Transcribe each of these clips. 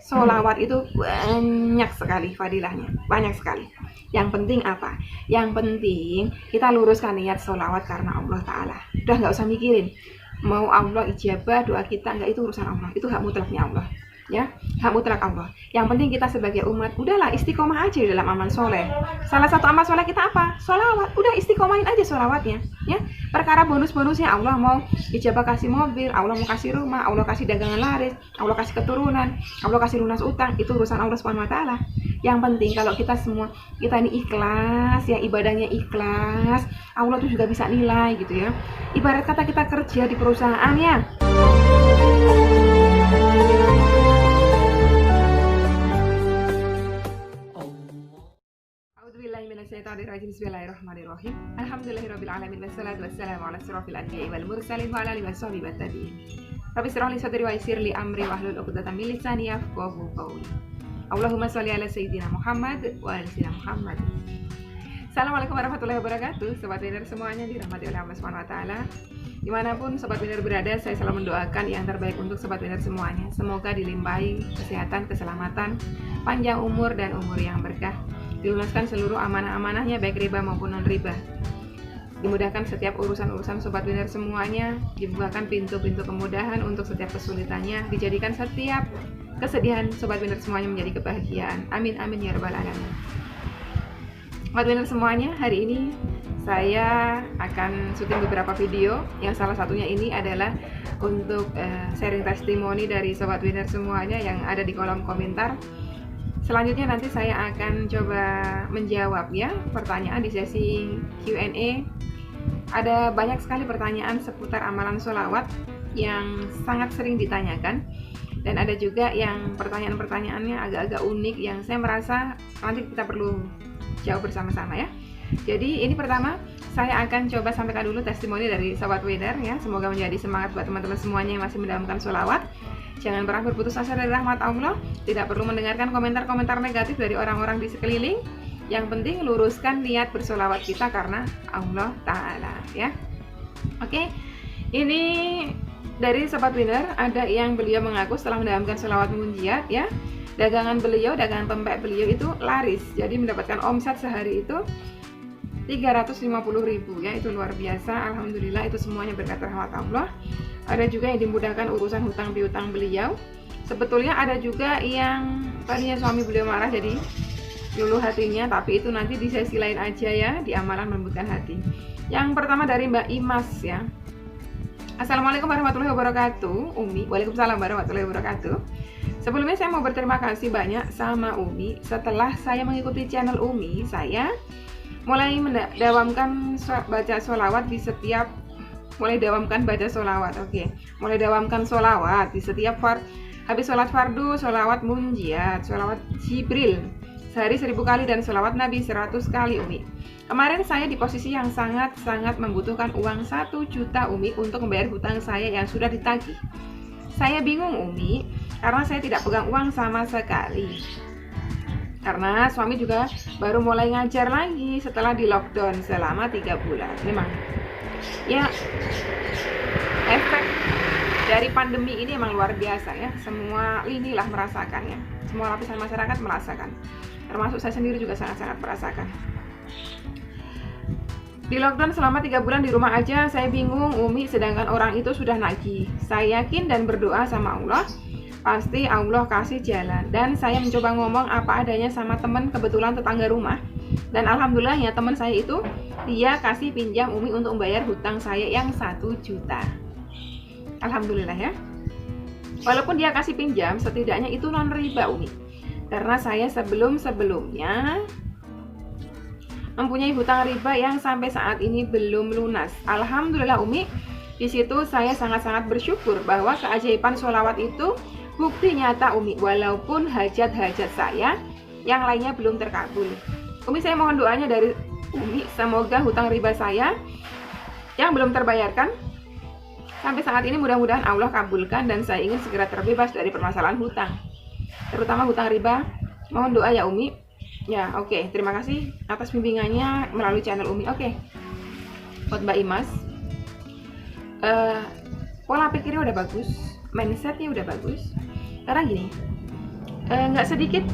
Sholawat itu banyak sekali fadilahnya, banyak sekali. Yang penting apa? Yang penting kita luruskan niat sholawat karena Allah Ta'ala. Udah nggak usah mikirin mau Allah ijabah doa kita, nggak, itu urusan Allah, itu hak mutlaknya Allah, ya, hak mutlak Allah. Yang penting kita sebagai umat, udahlah istiqomah aja dalam amal soleh. Salah satu amal soleh kita apa? Sholawat. Udah istiqomahin aja sholawatnya, ya. Perkara bonus-bonusnya Allah mau ijabah kasih mobil, Allah mau kasih rumah, Allah kasih dagangan laris, Allah kasih keturunan, Allah kasih lunas utang, itu urusan Allah Subhanahu Wa Taala. Yang penting kalau kita semua, kita ini ikhlas, ya, ibadahnya ikhlas, Allah tuh juga bisa nilai gitu ya. Ibarat kata kita kerja di perusahaan, ya. Bismillahirrahmanirrahim. Alhamdulillahirabbil wassalatu wassalamu ala asyrofil anbiya'i wal mursalin wa ala alihi washabihi wattabi'in. Rabbi shrah li sadri wa yassir li amri wahlul 'uqdatam min lisani yafqahu qawli. Allahumma sholli ala sayyidina Muhammad wa ala sayyidina Muhammad. Assalamualaikum warahmatullahi wabarakatuh. Sobat winner semuanya dirahmati oleh Allah Subhanahu wa taala. Dimanapun sobat winner berada, saya selalu mendoakan yang terbaik untuk sobat winner semuanya. Semoga dilimpahi kesehatan, keselamatan, panjang umur dan umur yang berkah. Dilunaskan seluruh amanah-amanahnya baik riba maupun non riba. Dimudahkan setiap urusan-urusan sobat winner semuanya, dibukakan pintu-pintu kemudahan untuk setiap kesulitannya, dijadikan setiap kesedihan sobat winner semuanya menjadi kebahagiaan. Amin amin ya rabbal alamin. Sobat winner semuanya, hari ini saya akan syuting beberapa video, yang salah satunya ini adalah untuk sharing testimoni dari sobat winner semuanya yang ada di kolom komentar. Selanjutnya nanti saya akan coba menjawab, ya, pertanyaan di sesi Q&A. Ada banyak sekali pertanyaan seputar amalan sholawat yang sangat sering ditanyakan, dan ada juga yang pertanyaan-pertanyaannya agak-agak unik yang saya merasa nanti kita perlu jawab bersama-sama, ya. Jadi ini pertama saya akan coba sampaikan dulu testimoni dari sobat winner, ya. Semoga menjadi semangat buat teman-teman semuanya yang masih mendambakan sholawat. Jangan pernah berputus asa dari rahmat Allah. Tidak perlu mendengarkan komentar-komentar negatif dari orang-orang di sekeliling. Yang penting luruskan niat bersolawat kita karena Allah Ta'ala, ya. Oke, ini dari sobat winner, ada yang beliau mengaku setelah mendapatkan sholawat munjiat, ya, dagangan beliau, dagangan pempek beliau itu laris. Jadi mendapatkan omset sehari itu 350.000, ya, itu luar biasa. Alhamdulillah, itu semuanya berkat rahmat Allah. Ada juga yang dimudahkan urusan hutang piutang beliau. Sebetulnya ada juga yang tadinya suami beliau marah jadi luluh hatinya, tapi itu nanti di sesi lain aja, ya, di amalan melembutkan hati. Yang pertama dari Mbak Imas, ya. Assalamualaikum warahmatullahi wabarakatuh, Umi. Waalaikumsalam warahmatullahi wabarakatuh. Sebelumnya saya mau berterima kasih banyak sama Umi. Setelah saya mengikuti channel Umi, saya mulai mendawamkan baca sholawat di setiap mulai dawamkan sholawat di setiap habis sholat fardu, sholawat munjiat, sholawat Jibril sehari 1000 kali, dan sholawat Nabi 100 kali, Umi. Kemarin saya di posisi yang sangat membutuhkan uang 1 juta, Umi, untuk membayar hutang saya yang sudah ditagih. Saya bingung, Umi, karena saya tidak pegang uang sama sekali. Karena suami juga baru mulai ngajar lagi setelah di lockdown selama 3 bulan. Memang, ya, efek dari pandemi ini emang luar biasa, ya. Semua inilah merasakannya. Semua lapisan masyarakat merasakan. Termasuk saya sendiri juga sangat-sangat merasakan. Di lockdown selama 3 bulan di rumah aja, saya bingung, Umi, sedangkan orang itu sudah nagih. Saya yakin dan berdoa sama Allah, pasti Allah kasih jalan. Dan saya mencoba ngomong apa adanya sama teman, kebetulan tetangga rumah. Dan alhamdulillahnya teman saya itu, dia kasih pinjam Umi untuk membayar hutang saya yang 1 juta. Alhamdulillah, ya. Walaupun dia kasih pinjam, setidaknya itu non riba, Umi. Karena saya sebelumnya mempunyai hutang riba yang sampai saat ini belum lunas. Alhamdulillah, Umi. Di situ saya sangat-sangat bersyukur bahwa keajaiban sholawat itu bukti nyata, Umi. Walaupun hajat-hajat saya yang lainnya belum terkabul. Umi, saya mohon doanya dari Umi, semoga hutang riba saya yang belum terbayarkan sampai saat ini mudah-mudahan Allah kabulkan, dan saya ingin segera terbebas dari permasalahan hutang, terutama hutang riba. Mohon doa, ya, Umi. Ya, oke. Terima kasih atas bimbingannya melalui channel Umi. Oke. Buat Mbak Imas, pola pikirnya udah bagus, mindsetnya udah bagus. Karena gini, nggak sedikit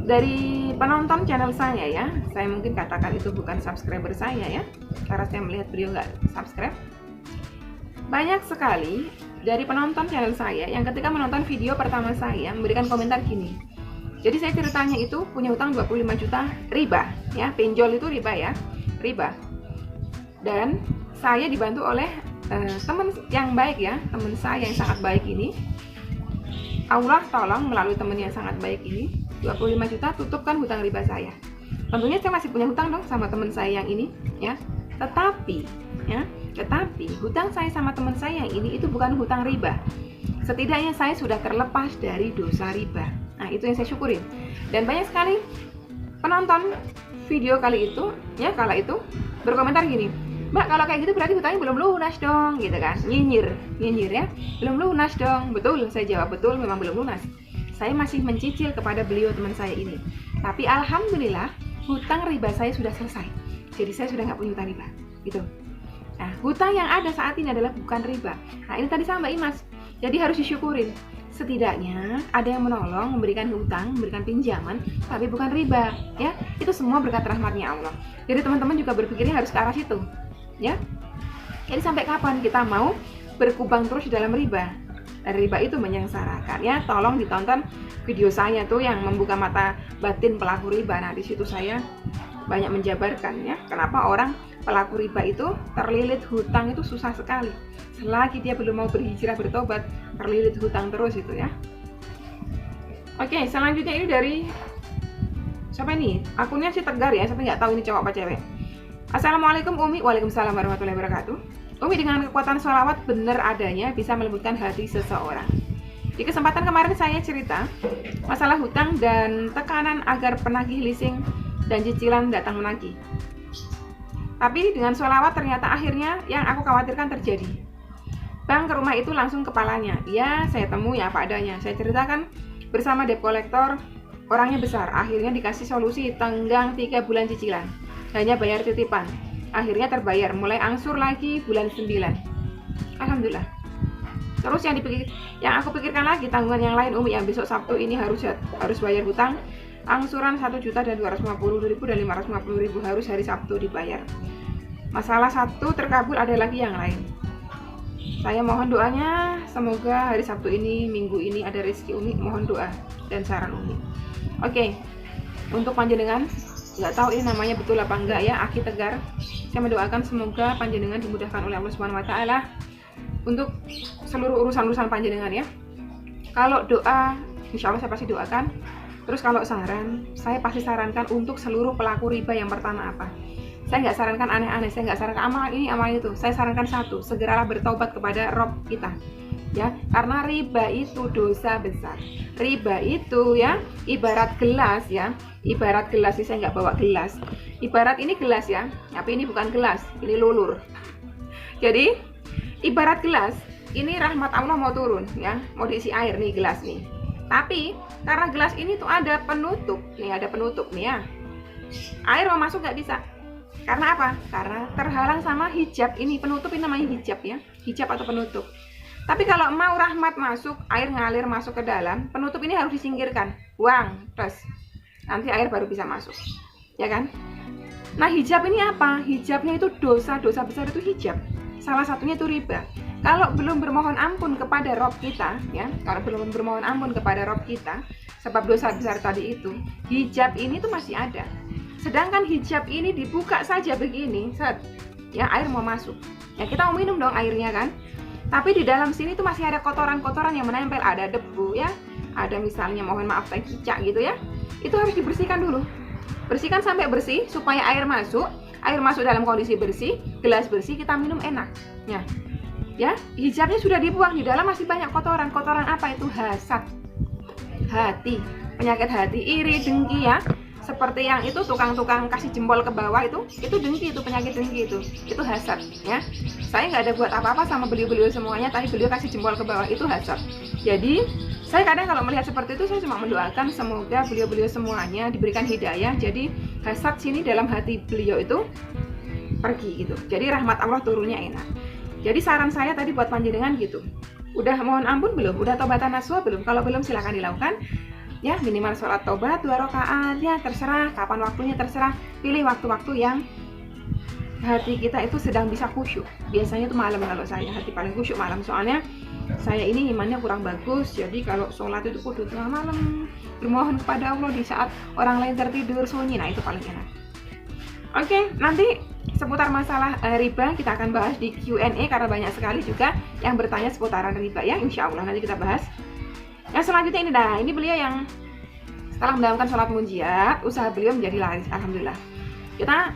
dari penonton channel saya ya, saya mungkin katakan itu bukan subscriber saya ya, karena saya melihat beliau nggak subscribe. Banyak sekali dari penonton channel saya yang ketika menonton video pertama saya memberikan komentar gini. Jadi saya ceritanya itu punya hutang 25 juta riba ya, pinjol itu riba ya, riba. Dan saya dibantu oleh teman yang baik ya, teman saya yang sangat baik ini. Allah tolong melalui teman yang sangat baik ini, 25 juta tutupkan hutang riba saya. Tentunya saya masih punya hutang dong sama teman saya yang ini ya. Tetapi hutang saya sama teman saya yang ini itu bukan hutang riba. Setidaknya saya sudah terlepas dari dosa riba. Nah, itu yang saya syukurin. Dan banyak sekali penonton video kali itu ya, kala itu berkomentar gini, Mbak, kalau kayak gitu berarti hutangnya belum lunas dong, gitu kan. Nyinyir ya, belum lunas dong. Betul, saya jawab, betul, memang belum lunas. Saya masih mencicil kepada beliau teman saya ini. Tapi alhamdulillah hutang riba saya sudah selesai. Jadi saya sudah nggak punya hutang riba, gitu. Nah, hutang yang ada saat ini adalah bukan riba. Nah, ini tadi sama Mbak Imas. Jadi harus disyukurin. Setidaknya ada yang menolong, memberikan hutang, memberikan pinjaman, tapi bukan riba, ya. Itu semua berkat rahmatnya Allah. Jadi teman-teman juga berpikirnya harus ke arah situ, ya. Jadi sampai kapan kita mau berkubang terus di dalam riba? Dan riba itu menyengsarakan, ya. Tolong ditonton video saya tuh yang membuka mata batin pelaku riba. Nah, di situ saya banyak menjabarkan ya, kenapa orang pelaku riba itu terlilit hutang itu susah sekali. Selagi dia belum mau berhijrah bertobat, terlilit hutang terus itu ya. Oke, selanjutnya ini dari siapa ini? Akunnya sih Tegar ya, tapi nggak tahu ini cowok apa cewek. Assalamualaikum Umi. Waalaikumsalam warahmatullahi wabarakatuh. Umi, dengan kekuatan sholawat benar adanya bisa melembutkan hati seseorang. Di kesempatan kemarin saya cerita masalah hutang dan tekanan agar penagih leasing dan cicilan datang menagih. Tapi dengan sholawat ternyata akhirnya yang aku khawatirkan terjadi. Bang ke rumah itu langsung kepalanya. Ya, saya temui apa adanya. Saya ceritakan bersama debt collector, orangnya besar. Akhirnya dikasih solusi tenggang 3 bulan cicilan. Hanya bayar titipan. Akhirnya terbayar, mulai angsur lagi bulan 9. Alhamdulillah. Terus yang aku pikirkan lagi tanggungan yang lain Umi, yang besok Sabtu ini harus bayar hutang. Angsuran 1.250.000 dan 550.000 harus hari Sabtu dibayar. Masalah satu terkabul, ada lagi yang lain. Saya mohon doanya, semoga hari Sabtu ini, minggu ini ada rezeki Umi. Mohon doa dan saran Umi. Oke, untuk panjenengan, nggak tahu ini namanya betul apa enggak ya, Aki Tegar. Saya mendoakan semoga panjenengan dimudahkan oleh Allah Subhanahu Wa Taala untuk seluruh urusan panjenengan ya. Kalau doa, insya Allah saya pasti doakan. Terus kalau saran, saya pasti sarankan untuk seluruh pelaku riba. Yang pertama apa? Saya nggak sarankan aneh-aneh, saya nggak sarankan amal ini, amal itu. Saya sarankan satu, segeralah bertobat kepada Rob kita. Ya, karena riba itu dosa besar. Riba itu ya, ibarat gelas ya. Ibarat gelas, saya nggak bawa gelas. Ibarat ini gelas ya, tapi ini bukan gelas, ini lulur. Jadi, ibarat gelas, ini rahmat Allah mau turun ya, mau diisi air nih gelas nih. Tapi karena gelas ini tuh ada penutup, nih ada penutup nih ya. Air mau masuk nggak bisa. Karena apa? Karena terhalang sama hijab ini, penutup ini namanya hijab ya, hijab atau penutup. Tapi kalau mau rahmat masuk, air ngalir masuk ke dalam, penutup ini harus disingkirkan, buang, terus nanti air baru bisa masuk, ya kan? Nah hijab ini apa? Hijabnya itu dosa besar itu hijab. Salah satunya itu riba. Kalau belum bermohon ampun kepada Rob kita, ya, kalau belum bermohon ampun kepada Rob kita, sebab dosa besar tadi itu, hijab ini tuh masih ada. Sedangkan hijab ini dibuka saja begini, set, ya air mau masuk. Ya kita mau minum dong airnya kan. Tapi di dalam sini tuh masih ada kotoran-kotoran yang menempel, ada debu ya, ada misalnya mohon maaf teh cicak gitu ya. Itu harus dibersihkan dulu. Bersihkan sampai bersih supaya air masuk dalam kondisi bersih, gelas bersih, kita minum enak. Ya, hijabnya sudah dibuang, di dalam masih banyak kotoran. Kotoran apa itu? Hasad, hati, penyakit hati, iri, dengki ya. Seperti yang itu tukang-tukang kasih jempol ke bawah itu dengki, itu penyakit dengki itu hasad ya. Saya nggak ada buat apa-apa sama beliau-beliau semuanya, tapi beliau kasih jempol ke bawah itu hasad. Jadi saya kadang kalau melihat seperti itu, saya cuma mendoakan semoga beliau-beliau semuanya diberikan hidayah. Jadi hasad sini dalam hati beliau itu pergi gitu. Jadi rahmat Allah turunnya enak. Jadi saran saya tadi buat panjenengan gitu. Udah mohon ampun belum? Udah tobatan nasuha belum? Kalau belum silahkan dilakukan. ya, minimal sholat tobat 2 rakaat, ya terserah kapan waktunya, terserah, pilih waktu-waktu yang hati kita itu sedang bisa khusyuk. Biasanya itu malam, kalau saya hati paling khusyuk malam, soalnya saya ini imannya kurang bagus, jadi kalau sholat itu kudu tengah malam, bermohon kepada Allah di saat orang lain tertidur sunyi, nah itu paling enak. Oke, nanti seputar masalah riba kita akan bahas di Q&A, karena banyak sekali juga yang bertanya seputaran riba, ya, insya Allah nanti kita bahas. Yang selanjutnya ini beliau yang setelah melakukan sholat munjiat, usaha beliau menjadi laris, alhamdulillah. Kita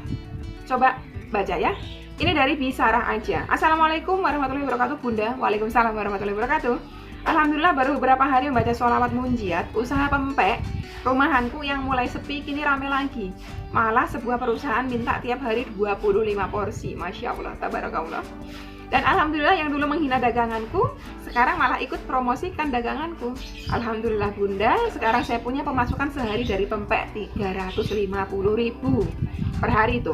coba baca ya. Ini dari Bisarah aja. Assalamualaikum warahmatullahi wabarakatuh Bunda. Waalaikumsalam warahmatullahi wabarakatuh. Alhamdulillah baru beberapa hari membaca sholawat munjiat. Usaha pempek rumahanku yang mulai sepi kini rame lagi. Malah sebuah perusahaan minta tiap hari 25 porsi. Masya Allah, tabarakallah. Dan alhamdulillah yang dulu menghina daganganku sekarang malah ikut promosikan daganganku. Alhamdulillah Bunda, sekarang saya punya pemasukan sehari dari pempek 350.000 per hari itu.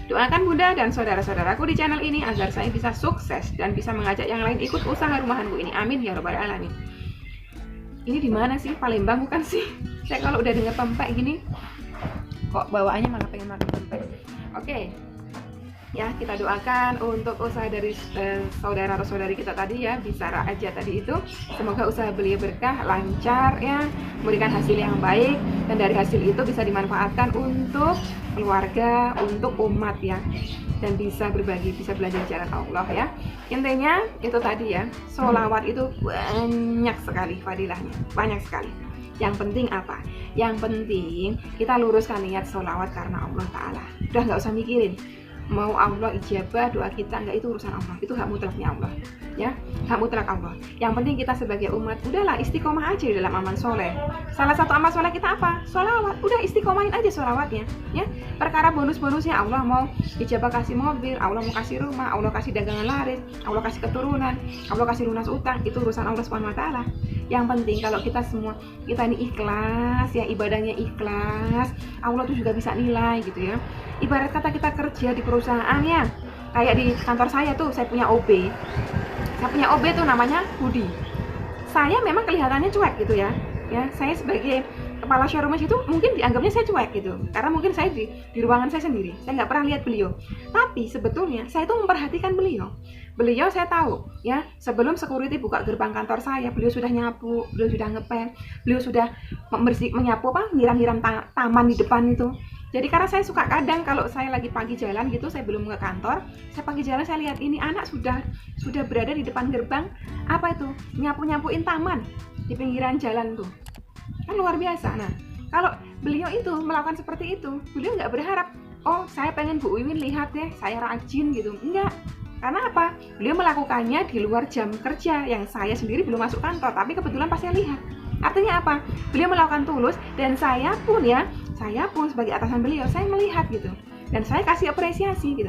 Doakan Bunda dan saudara-saudaraku di channel ini agar saya bisa sukses dan bisa mengajak yang lain ikut usaha rumahanku ini. Amin ya rabbal alamin. Ini di mana sih? Palembang bukan sih? Saya kalau udah dengar pempek gini kok bawaannya malah pengen makan pempek. Oke. Ya, kita doakan untuk usaha dari saudara atau saudari kita tadi ya, Bisara aja tadi itu. Semoga usaha beliau berkah, lancar ya, memberikan hasil yang baik, dan dari hasil itu bisa dimanfaatkan untuk keluarga, untuk umat ya, dan bisa berbagi, bisa belajar jalan Allah ya. Intinya itu tadi ya, sholawat itu banyak sekali fadilahnya, banyak sekali. Yang penting apa? Yang penting kita luruskan niat sholawat karena Allah Ta'ala. Udah nggak usah mikirin mau Allah ijabah doa kita, enggak, itu urusan Allah, itu hak mutlaknya Allah ya, hak mutlak Allah. Yang penting kita sebagai umat udahlah istiqomah aja di dalam amal soleh. Salah satu amal soleh kita apa? Sholawat. Udah istiqomahin aja sholawatnya ya. Perkara bonus-bonusnya Allah mau ijabah kasih mobil, Allah mau kasih rumah, Allah kasih dagangan laris, Allah kasih keturunan, Allah kasih lunas utang, itu urusan Allah Subhanahu wa taala. Yang penting kalau kita semua kita ini ikhlas ya, ibadahnya ikhlas, Allah tuh juga bisa nilai gitu ya. Ibarat kata kita kerja di perusahaan ya, kayak di kantor saya tuh, saya punya OB. Saya punya OB tuh namanya Budi. Saya memang kelihatannya cuek gitu ya. Ya, saya sebagai kepala showroom itu mungkin dianggapnya saya cuek gitu, karena mungkin saya di ruangan saya sendiri, saya nggak pernah lihat beliau. Tapi sebetulnya saya tuh memperhatikan beliau. Beliau saya tahu ya, sebelum security buka gerbang kantor saya, beliau sudah nyapu, beliau sudah ngepel, beliau sudah menyapu nyiram-nyiram taman di depan itu. Jadi karena saya suka kadang kalau saya lagi pagi jalan gitu, saya belum ke kantor, saya pagi jalan saya lihat ini anak sudah berada di depan gerbang, apa itu, nyapu-nyapuin taman di pinggiran jalan tuh, kan luar biasa. Nah kalau beliau itu melakukan seperti itu, beliau nggak berharap, oh saya pengen Bu Wiwin lihat deh saya rajin gitu, enggak. Karena apa? Beliau melakukannya di luar jam kerja yang saya sendiri belum masuk kantor, tapi kebetulan pas saya lihat. Artinya apa? Beliau melakukan tulus, dan saya pun sebagai atasan beliau, saya melihat gitu, dan saya kasih apresiasi gitu.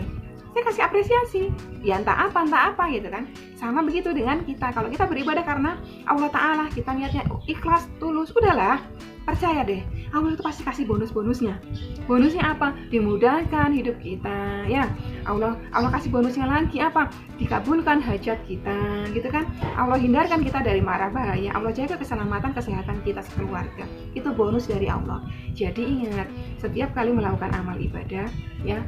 Saya kasih apresiasi, ya entah apa gitu kan. Sama begitu dengan kita, kalau kita beribadah karena Allah Ta'ala, kita niatnya ikhlas, tulus, udahlah, percaya deh, Allah itu pasti kasih bonus-bonusnya. Bonusnya apa? Dimudahkan hidup kita ya. Allah kasih bonusnya lagi apa? Dikabulkan hajat kita gitu kan. Allah hindarkan kita dari mara bahaya, Allah jaga keselamatan kesehatan kita sekeluarga. Itu bonus dari Allah. Jadi ingat, setiap kali melakukan amal ibadah ya,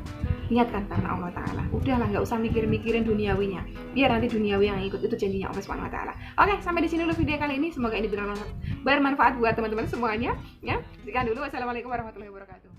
niatkan karena Allah Ta'ala. Udahlah, nggak usah mikirin duniawinya, biar nanti duniawi yang ikut, itu janjinya Allah Subhanahu wa taala. Oke, sampai di sini dulu video kali ini. Semoga ini bermanfaat buat teman-teman semuanya ya. Sekian dulu, wassalamualaikum warahmatullahi wabarakatuh.